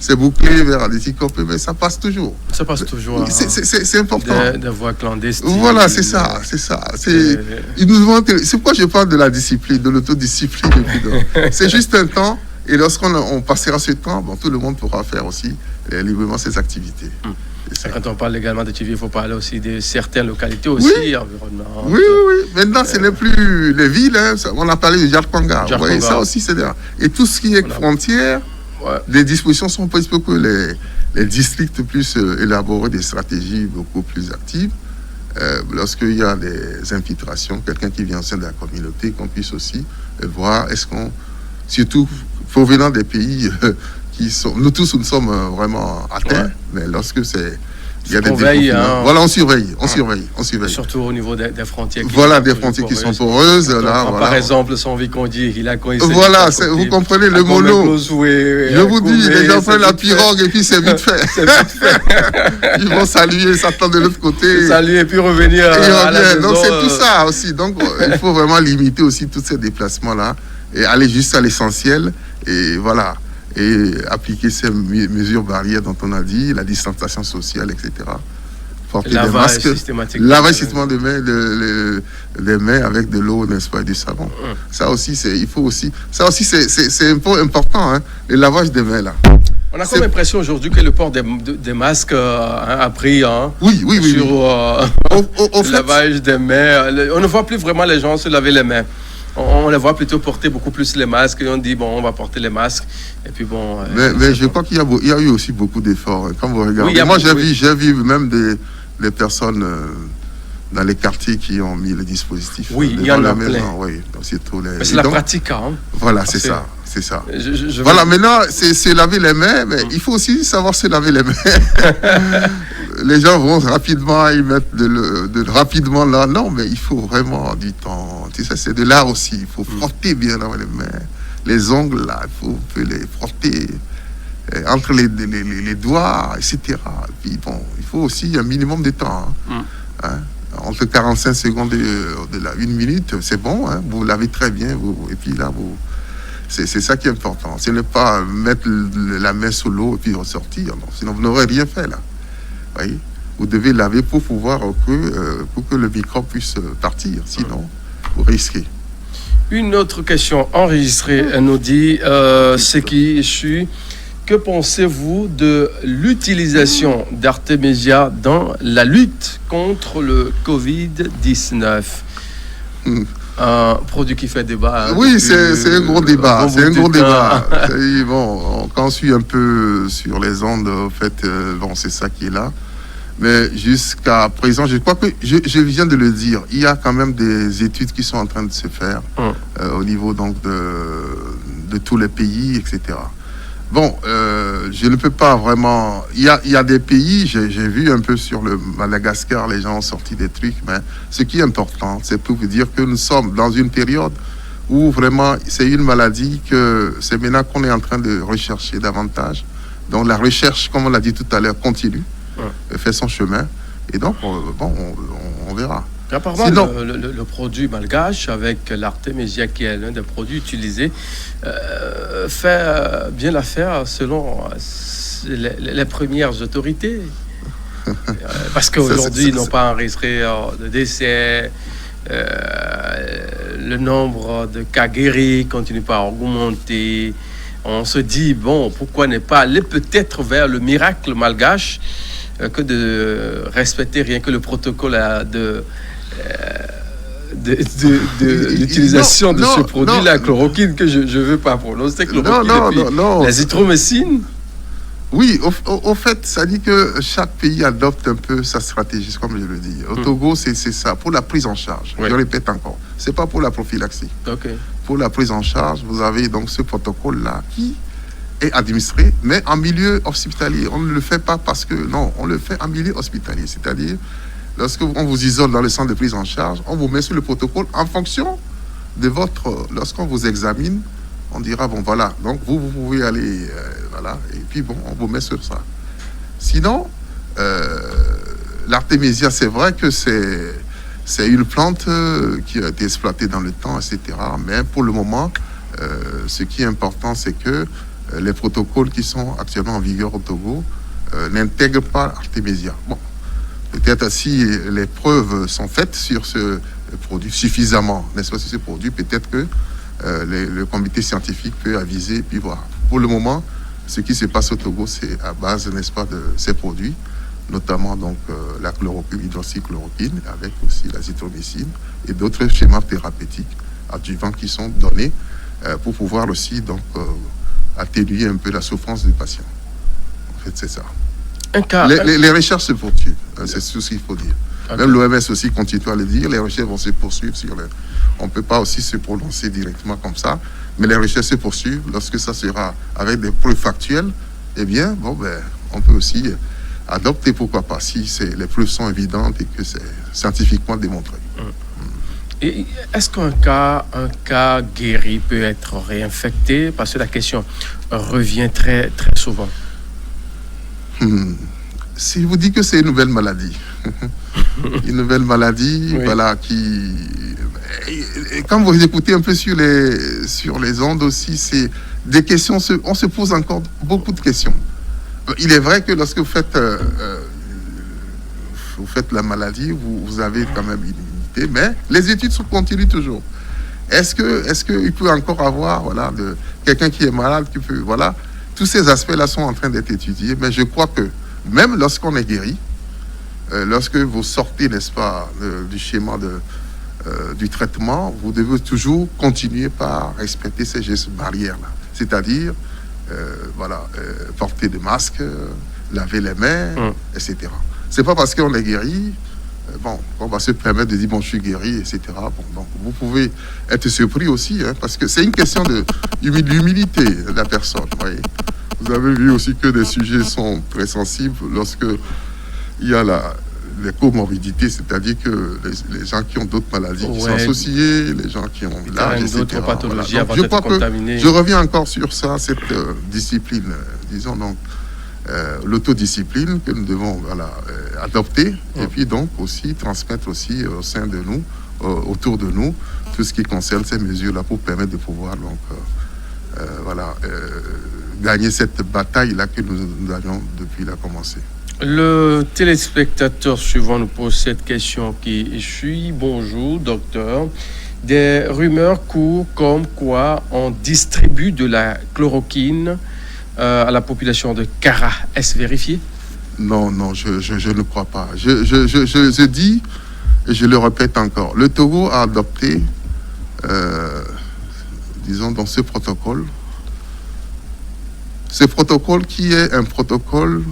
c'est bouclé vers des Ticopés, mais ça passe toujours. Ça passe toujours. C'est important. De voies clandestines. Voilà, c'est ça. C'est pourquoi je parle de la discipline, de l'autodiscipline. C'est juste un temps. Et lorsqu'on passera ce temps, tout le monde pourra faire aussi librement ses activités. Quand on parle également de Thiévier, il faut parler aussi de certaines localités aussi, environnement. Oui. Maintenant, ce n'est plus les villes. Hein. On a parlé de Djarkonga. Ça aussi, c'est bien. Et tout ce qui est frontière, les dispositions sont prises pour que les districts puissent élaborer des stratégies beaucoup plus actives. Lorsqu'il y a des infiltrations, quelqu'un qui vient au sein de la communauté, qu'on puisse aussi voir, surtout provenant des pays... nous tous, nous sommes vraiment atteints, mais lorsque c'est Il y a des surveille, hein. Voilà, on surveille. Surtout au niveau des frontières. Voilà, des frontières qui sont poreuses. Là, voilà. Par exemple, son vicomdier, il a coincé. Voilà, vous comprenez le mono. Je vous dis, les gens prennent la pirogue et puis c'est vite fait. Ils vont saluer, s'attendre de l'autre côté. Saluer et puis revenir. À la maison. Donc c'est tout ça aussi. Donc il faut vraiment limiter aussi tous ces déplacements-là et aller juste à l'essentiel. Et voilà. Et appliquer ces mesures barrières dont on a dit, la distanciation sociale, etc. Porter des masques, lavage systématique des mains avec de l'eau, n'est-ce pas, et du savon. Ça aussi, c'est important, hein, le lavage des mains là. On a comme l'impression aujourd'hui que le port des masques a pris oui. sur le lavage des mains. On ne voit plus vraiment les gens se laver les mains. On les voit plutôt porter beaucoup plus les masques et on dit bon, on va porter les masques et puis bon. Mais je crois qu'il y a eu aussi beaucoup d'efforts. Quand vous regardez, moi j'ai vu même des personnes dans les quartiers qui ont mis le dispositif. Oui, il y en a plein. Oui, mais c'est la pratique, hein. Voilà, c'est ça. Voilà, maintenant, c'est laver les mains, mais il faut aussi savoir se laver les mains. Les gens vont rapidement y mettre rapidement là. Non, mais il faut vraiment du temps. Tu sais, c'est de l'art aussi. Il faut frotter bien dans les mains. Les ongles, là, il faut les frotter entre les doigts, etc. Et puis, bon, il faut aussi un minimum de temps. Hein. Entre 45 secondes et 1 minute, c'est bon. Hein, vous lavez très bien. Et puis là, c'est ça qui est important. Ce n'est pas mettre la main sous l'eau et puis ressortir. Non. Sinon, vous n'aurez rien fait là. Voyez, vous devez laver pour que le microbe puisse partir. Sinon, vous risquez. Une autre question enregistrée nous dit ce qui suit. Que pensez-vous de l'utilisation d'Artemisia dans la lutte contre le Covid-19 ? Un produit qui fait débat. Oui, c'est un gros débat. C'est un gros débat. Bon, quand on suit un peu sur les ondes, en fait, c'est ça qui est là. Mais jusqu'à présent, je crois que je viens de le dire, il y a quand même des études qui sont en train de se faire au niveau donc de tous les pays, etc. Bon, je ne peux pas vraiment... Il y a des pays, j'ai vu un peu sur le Madagascar, les gens ont sorti des trucs, mais ce qui est important, c'est pour vous dire que nous sommes dans une période où vraiment, c'est une maladie que c'est maintenant qu'on est en train de rechercher davantage. Donc la recherche, comme on l'a dit tout à l'heure, continue, fait son chemin, et donc, on verra. Apparemment, sinon, le produit malgache avec l'Artemisia, qui est l'un des produits utilisés, fait bien l'affaire selon les premières autorités. Parce qu'aujourd'hui, ils n'ont pas enregistré de décès. Le nombre de cas guéris continue pas à augmenter. On se dit, bon, pourquoi ne pas aller peut-être vers le miracle malgache que de respecter rien que le protocole de l'utilisation de ce produit, la chloroquine, que je ne veux pas prononcer, chloroquine, l'azithromycine. Oui, au fait, ça dit que chaque pays adopte un peu sa stratégie, comme je le dis. Au Togo, c'est ça, pour la prise en charge. Oui. Je répète encore, c'est pas pour la prophylaxie. Okay. Pour la prise en charge, vous avez donc ce protocole-là qui est administré, mais en milieu hospitalier. On ne le fait pas parce que, non, on le fait en milieu hospitalier, c'est-à-dire lorsqu'on vous isole dans le centre de prise en charge, on vous met sur le protocole en fonction de lorsqu'on vous examine, on dira, bon voilà, donc vous pouvez aller, voilà, et puis bon, on vous met sur ça. Sinon, l'Artemisia, c'est vrai que c'est une plante qui a été exploitée dans le temps, etc. Mais pour le moment, ce qui est important, c'est que les protocoles qui sont actuellement en vigueur au Togo n'intègrent pas l'Artemisia. Bon, peut-être si les preuves sont faites sur ce produit suffisamment, n'est-ce pas, sur ce produit, peut-être que le comité scientifique peut aviser, puis voir. Pour le moment, ce qui se passe au Togo, c'est à base, n'est-ce pas, de ces produits, notamment donc la chloroquine, l'hydroxychloroquine, avec aussi l'azithromycine et d'autres schémas thérapeutiques adjuvants qui sont donnés pour pouvoir aussi donc atténuer un peu la souffrance du patient. En fait, c'est ça. Les recherches se poursuivent, c'est tout ce qu'il faut dire. Okay. Même l'OMS aussi continue à le dire, les recherches vont se poursuivre on ne peut pas aussi se prononcer directement comme ça, mais les recherches se poursuivent. Lorsque ça sera avec des preuves factuelles, eh bien, on peut aussi adopter, pourquoi pas, si les preuves sont évidentes et que c'est scientifiquement démontré. Et est-ce qu'un cas guéri peut être réinfecté? Parce que la question revient très, très souvent. Si je vous dis que c'est une nouvelle maladie, une nouvelle maladie, oui. Voilà, qui... Et quand vous écoutez un peu sur les ondes aussi, c'est des questions, on se pose encore beaucoup de questions. Il est vrai que lorsque vous faites la maladie, vous avez quand même une immunité, mais les études continuent toujours. Est-ce qu'il peut encore avoir, voilà, quelqu'un qui est malade, qui peut, voilà, tous ces aspects-là sont en train d'être étudiés, mais je crois que même lorsqu'on est guéri, lorsque vous sortez, n'est-ce pas, du schéma du traitement, vous devez toujours continuer par respecter ces gestes barrières-là. C'est-à-dire, porter des masques, laver les mains, etc. C'est pas parce qu'on est guéri, on va se permettre de dire, je suis guéri, etc. Donc, vous pouvez être surpris aussi, parce que c'est une question d'humilité de la personne. Voyez. Vous avez vu aussi que des sujets sont très sensibles lorsque il y a les comorbidités, c'est-à-dire que les gens qui ont d'autres maladies qui sont associées, les gens qui ont l'âge, etc. D'autres pathologies voilà. avant d'être contaminés. Je reviens encore sur ça, cette discipline, disons donc, l'autodiscipline que nous devons adopter et puis donc aussi transmettre aussi au sein de nous, autour de nous, tout ce qui concerne ces mesures-là pour permettre de pouvoir donc, gagner cette bataille-là que nous avions depuis la commencé. Le téléspectateur suivant nous pose cette question qui suit. Bonjour, docteur. Des rumeurs courent comme quoi on distribue de la chloroquine à la population de Kara. Est-ce vérifié? Non, je ne crois pas. Je dis, et je le répète encore, le Togo a adopté, disons, dans ce protocole qui est un protocole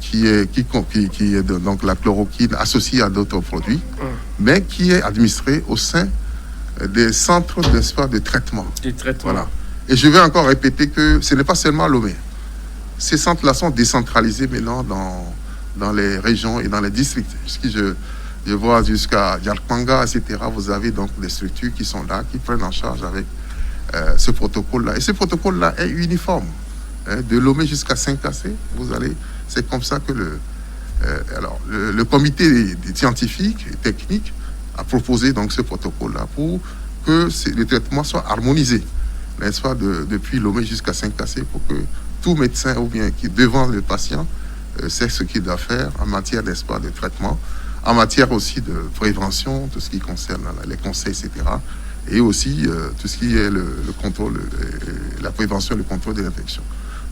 qui est donc la chloroquine associée à d'autres produits, mais qui est administré au sein des centres de traitement. Voilà. Et je vais encore répéter que ce n'est pas seulement Lomé. Ces centres-là sont décentralisés maintenant dans les régions et dans les districts. Je vois jusqu'à Yarkanga, etc. Vous avez donc des structures qui sont là, qui prennent en charge avec ce protocole-là. Et ce protocole-là est uniforme. De Lomé jusqu'à Saint-Cassé, c'est comme ça que le comité des scientifiques et techniques a proposé donc ce protocole-là pour que le traitement soit harmonisé, n'est-ce pas, depuis Lomé jusqu'à Saint-Cassé, pour que tout médecin ou bien qui devant le patient sait ce qu'il doit faire en matière, n'est-ce pas, de traitement, en matière aussi de prévention, tout ce qui concerne les conseils, etc. Et aussi tout ce qui est le contrôle, la prévention et le contrôle de l'infection.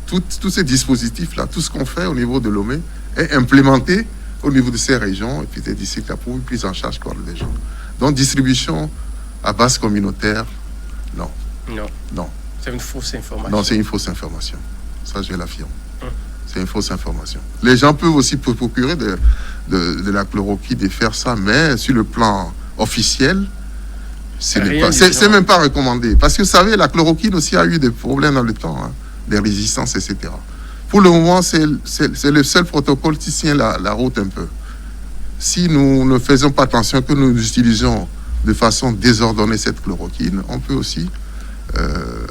Tous ces dispositifs-là, tout ce qu'on fait au niveau de Lomé est implémenté au niveau de ces régions et puis des districts pour une prise en charge par les gens. Donc, distribution à base communautaire, non. C'est une fausse information. Non, c'est une fausse information. Ça, je l'affirme. C'est une fausse information. Les gens peuvent aussi procurer de la chloroquine et faire ça, mais sur le plan officiel, c'est même pas recommandé. Parce que vous savez, la chloroquine aussi a eu des problèmes dans le temps, des résistances, etc. Pour le moment, c'est le seul protocole qui tient la route un peu. Si nous ne faisons pas attention, que nous utilisons de façon désordonnée cette chloroquine, on peut aussi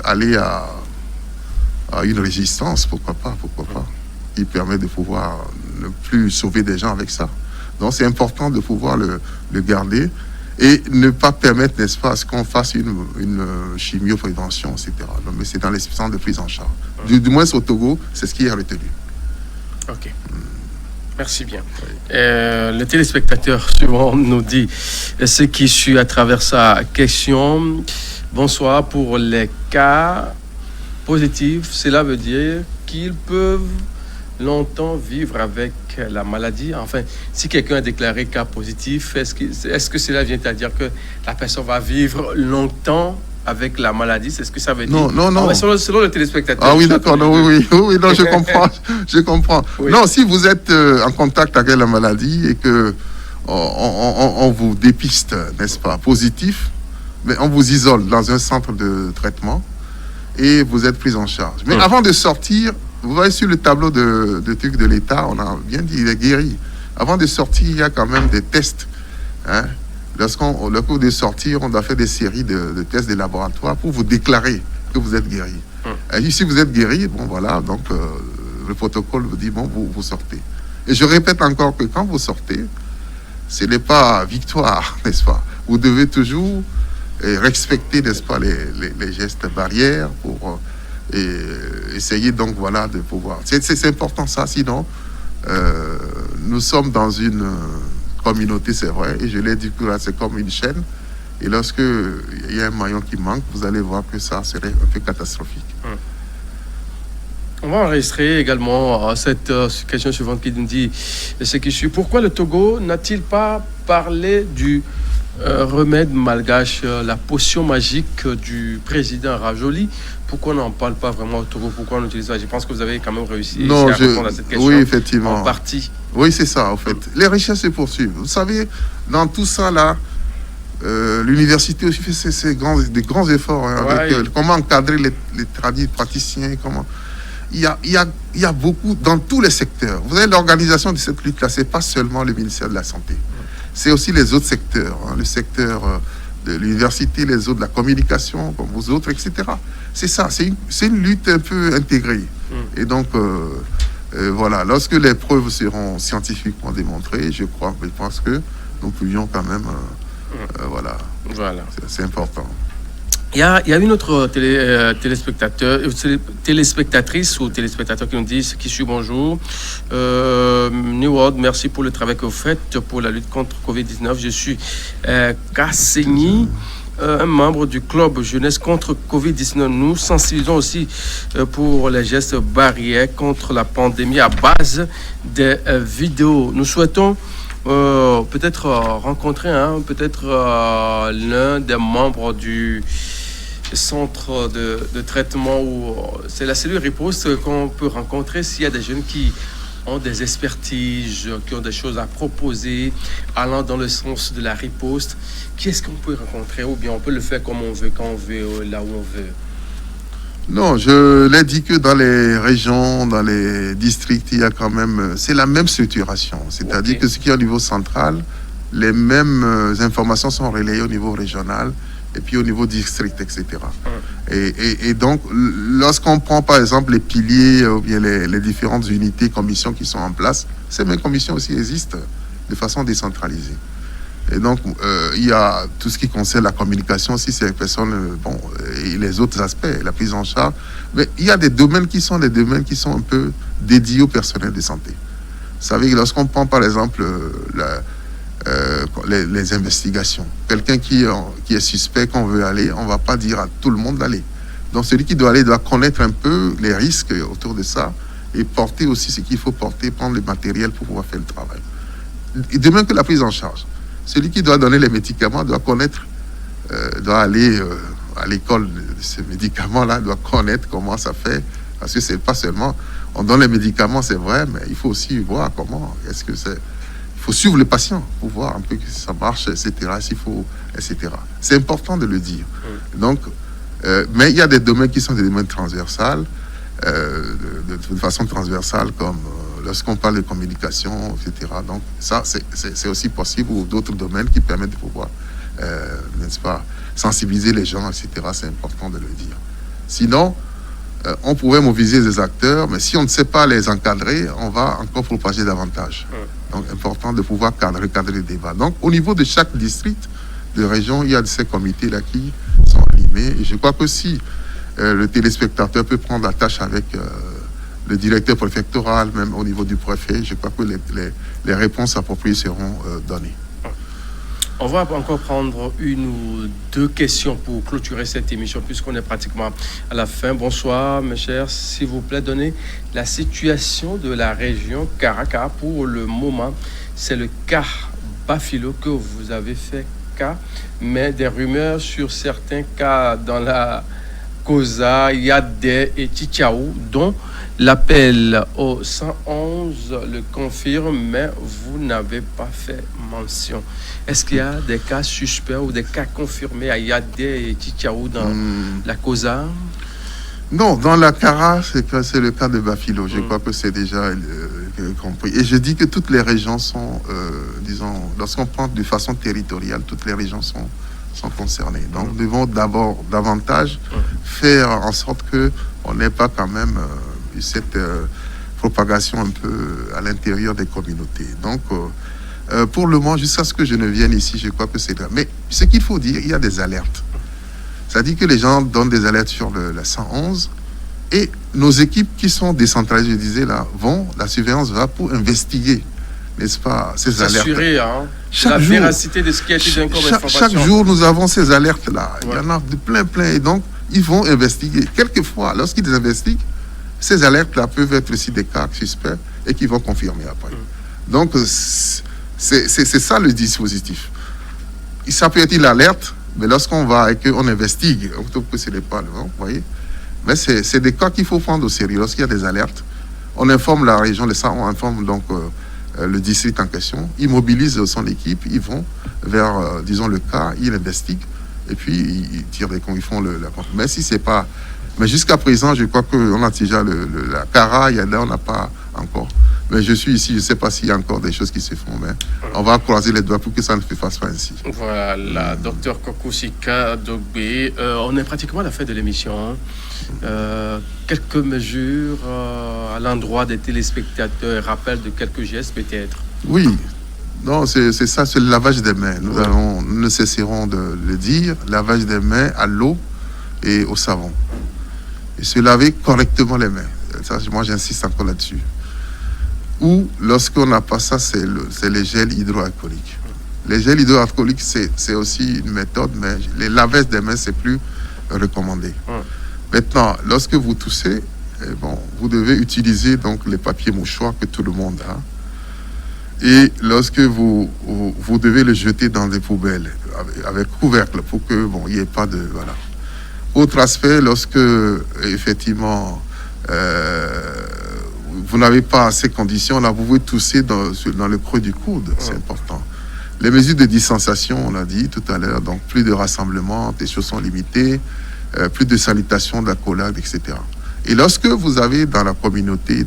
aller à une résistance, pourquoi pas, qui permet de pouvoir ne plus sauver des gens avec ça. Donc c'est important de pouvoir le garder et ne pas permettre, n'est-ce pas, à ce qu'on fasse une chimioprévention, etc. Donc, mais c'est dans les centres de prise en charge. Du moins au Togo, c'est ce qui est retenu. Ok. Merci bien. Le téléspectateur suivant nous dit ce qui suit à travers sa question. Bonsoir. Pour les cas positifs, cela veut dire qu'ils peuvent longtemps vivre avec la maladie. Enfin, si quelqu'un a déclaré cas positif, est-ce que cela vient à dire que la personne va vivre longtemps avec la maladie? C'est ce que ça veut dire? Non. Selon le téléspectateur. Ah oui, d'accord. Oui, non, je comprends. Oui. Non, si vous êtes en contact avec la maladie et que on vous dépiste, n'est-ce pas, positif, mais on vous isole dans un centre de traitement et vous êtes pris en charge. Mais avant de sortir, vous voyez sur le tableau de trucs de l'État, on a bien dit, il est guéri. Avant de sortir, il y a quand même des tests. Hein. Le cours de sortir, on doit faire des séries de tests de laboratoire pour vous déclarer que vous êtes guéri. Et si vous êtes guéri, bon voilà, donc le protocole vous dit, bon, vous sortez. Et je répète encore que quand vous sortez, ce n'est pas victoire, n'est-ce pas? Vous devez toujours respecter, n'est-ce pas, les gestes barrières pour essayer donc voilà de pouvoir. C'est important ça, sinon nous sommes dans une communauté, c'est vrai, et je l'ai dit que là c'est comme une chaîne, et lorsque il y a un maillon qui manque, vous allez voir que ça serait un peu catastrophique. On va enregistrer également cette question suivante qui nous dit ce qui suit. Pourquoi le Togo n'a-t-il pas parlé du remède malgache, la potion magique du président Rajoli? Pourquoi on n'en parle pas vraiment au Togo? Pourquoi on utilise ça? Je pense que vous avez quand même réussi à répondre à cette question. Oui, effectivement. En partie. Oui, c'est ça, en fait. Les recherches se poursuivent. Vous savez, dans tout ça, là, l'université aussi fait des grands efforts. Hein, avec, comment encadrer les praticiens, comment... Il y a beaucoup dans tous les secteurs. Vous avez l'organisation de cette lutte-là, ce n'est pas seulement le ministère de la Santé. C'est aussi les autres secteurs, hein, le secteur de l'université, les autres de la communication, comme vous autres, etc. C'est ça, c'est une lutte un peu intégrée. Et donc, voilà, lorsque les preuves seront scientifiquement démontrées, je pense que nous pouvions quand même, voilà. C'est important. Il y a une autre téléspectatrice ou téléspectateur qui nous dit ce qui suit bonjour. New World, merci pour le travail que vous faites pour la lutte contre Covid-19. Je suis Kassenyi, un membre du club jeunesse contre Covid-19. Nous sensibilisons aussi pour les gestes barrières contre la pandémie à base des vidéos. Nous souhaitons peut-être rencontrer l'un des membres du centre de traitement où c'est la cellule riposte qu'on peut rencontrer s'il y a des jeunes qui ont des expertises, qui ont des choses à proposer allant dans le sens de la riposte. Qui est-ce qu'on peut rencontrer ou bien on peut le faire comme on veut, quand on veut, là où on veut? Non, je l'ai dit que dans les régions, dans les districts, il y a quand même... C'est la même structuration. C'est-à-dire que ce qui est au niveau central, les mêmes informations sont relayées au niveau régional et puis au niveau district, etc. Et donc, lorsqu'on prend par exemple les piliers ou bien les différentes unités, commissions qui sont en place, ces mêmes commissions aussi existent de façon décentralisée. Et donc, il y a tout ce qui concerne la communication aussi, ces personnes, et les autres aspects, la prise en charge. Mais il y a des domaines qui sont un peu dédiés au personnel de santé. Vous savez, lorsqu'on prend par exemple les investigations, quelqu'un qui est suspect, qu'on veut aller, on ne va pas dire à tout le monde d'aller. Donc, celui qui doit aller doit connaître un peu les risques autour de ça et porter aussi ce qu'il faut porter, prendre le matériel pour pouvoir faire le travail. Et de même que la prise en charge. Celui qui doit donner les médicaments doit connaître, doit aller à l'école de ces médicaments-là, doit connaître comment ça fait. Parce que c'est pas seulement, on donne les médicaments, c'est vrai, mais il faut aussi voir comment, est-ce que c'est... Il faut suivre le patient pour voir un peu que ça marche, etc. S'il faut, etc. C'est important de le dire. Donc, mais il y a des domaines qui sont des domaines transversales, de façon transversale, comme... lorsqu'on parle de communication, etc. Donc, ça, c'est aussi possible, ou d'autres domaines qui permettent de pouvoir, n'est-ce pas, sensibiliser les gens, etc. C'est important de le dire. Sinon, on pourrait mobiliser des acteurs, mais si on ne sait pas les encadrer, on va encore propager davantage. Donc, important de pouvoir cadrer les débats. Donc, au niveau de chaque district, de région, il y a ces comités-là qui sont animés. Et je crois que si le téléspectateur peut prendre la tâche avec... le directeur préfectoral, même au niveau du préfet, je crois que les réponses appropriées seront données. On va encore prendre une ou deux questions pour clôturer cette émission, puisqu'on est pratiquement à la fin. Bonsoir, mes chers. S'il vous plaît, donnez la situation de la région Caracas. Pour le moment, c'est le cas Bafilo que vous avez fait cas, mais des rumeurs sur certains cas dans la Koza, Yadé et Tchitchaou, dont l'appel au 111 le confirme, mais vous n'avez pas fait mention. Est-ce qu'il y a des cas suspects ou des cas confirmés à Yadé et Tchitchaou dans la Koza? Non, dans la Cara, c'est le cas de Bafilo. Je crois que c'est déjà compris. Et je dis que toutes les régions sont, disons, lorsqu'on prend de façon territoriale, toutes les régions sont concernées. Donc, nous devons d'abord davantage faire en sorte qu'on n'ait pas quand même cette propagation un peu à l'intérieur des communautés. Donc, pour le moment, jusqu'à ce que je ne vienne ici, je crois que c'est là. Mais ce qu'il faut dire, il y a des alertes. C'est-à-dire que les gens donnent des alertes sur la 111 et nos équipes qui sont décentralisées, je disais là, la surveillance va pour investiguer, n'est-ce pas, ces alertes. S'assurer la véracité de ce qui a été donné comme information. Chaque jour, nous avons ces alertes-là. Ouais. Il y en a de plein. Et donc, ils vont investiguer. Quelquefois, lorsqu'ils investiguent, ces alertes-là peuvent être aussi des cas suspects et qui vont confirmer après. Donc, c'est ça le dispositif. Ça peut être une alerte, mais lorsqu'on va et qu'on investigue, on trouve que ce n'est pas le bon, vous voyez. Mais c'est des cas qu'il faut prendre au sérieux. Lorsqu'il y a des alertes, on informe la région, on informe donc le district en question, ils mobilisent son équipe, ils vont vers, disons, le cas, ils investiguent, et puis ils tirent des comptes, ils font la compte. Mais si c'est pas... Mais jusqu'à présent, je crois qu'on a déjà la Cara, on n'a pas encore. Mais je suis ici, je ne sais pas s'il y a encore des choses qui se font, mais on va croiser les doigts pour que ça ne se fasse pas ainsi. Voilà, docteur Kokusika Dogbe, on est pratiquement à la fin de l'émission. Quelques mesures à l'endroit des téléspectateurs, rappel de quelques gestes peut-être. Oui, non, c'est ça, c'est le lavage des mains. Nous ne cesserons de le dire, lavage des mains à l'eau et au savon. Et se laver correctement les mains. Ça, moi, j'insiste encore là-dessus. Ou lorsqu'on n'a pas ça, c'est les gels hydroalcooliques. Les gels hydroalcooliques, c'est aussi une méthode, mais les lavages des mains, c'est plus recommandé. Maintenant, lorsque vous toussez, vous devez utiliser donc les papiers mouchoirs que tout le monde a. Et lorsque vous devez le jeter dans des poubelles avec couvercle pour que il n'y ait pas de voilà. Autre aspect, lorsque effectivement vous n'avez pas ces conditions-là, vous pouvez tousser dans le creux du coude, c'est important. Les mesures de distanciation, on l'a dit tout à l'heure, donc plus de rassemblements, des choses sont limitées, plus de salutation, d'accolade, etc. Et lorsque vous avez dans la communauté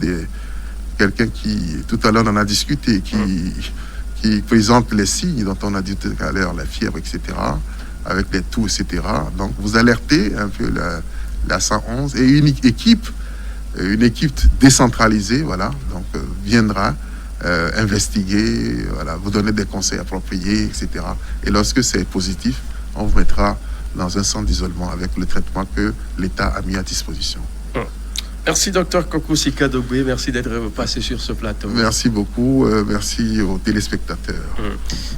quelqu'un qui, tout à l'heure on en a discuté, qui présente les signes dont on a dit tout à l'heure, la fièvre, etc., avec les toux, etc., donc vous alertez un peu la 111 et une équipe décentralisée, voilà, donc viendra investiguer, voilà, vous donner des conseils appropriés, etc. Et lorsque c'est positif, on vous mettra dans un centre d'isolement avec le traitement que l'État a mis à disposition. Merci docteur Kokusika Dogbe, merci d'être passé sur ce plateau. Merci beaucoup, merci aux téléspectateurs.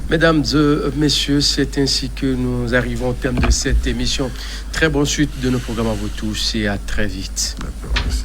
Mesdames et messieurs, c'est ainsi que nous arrivons au terme de cette émission. Très bonne suite de nos programmes à vous tous et à très vite. D'accord, merci.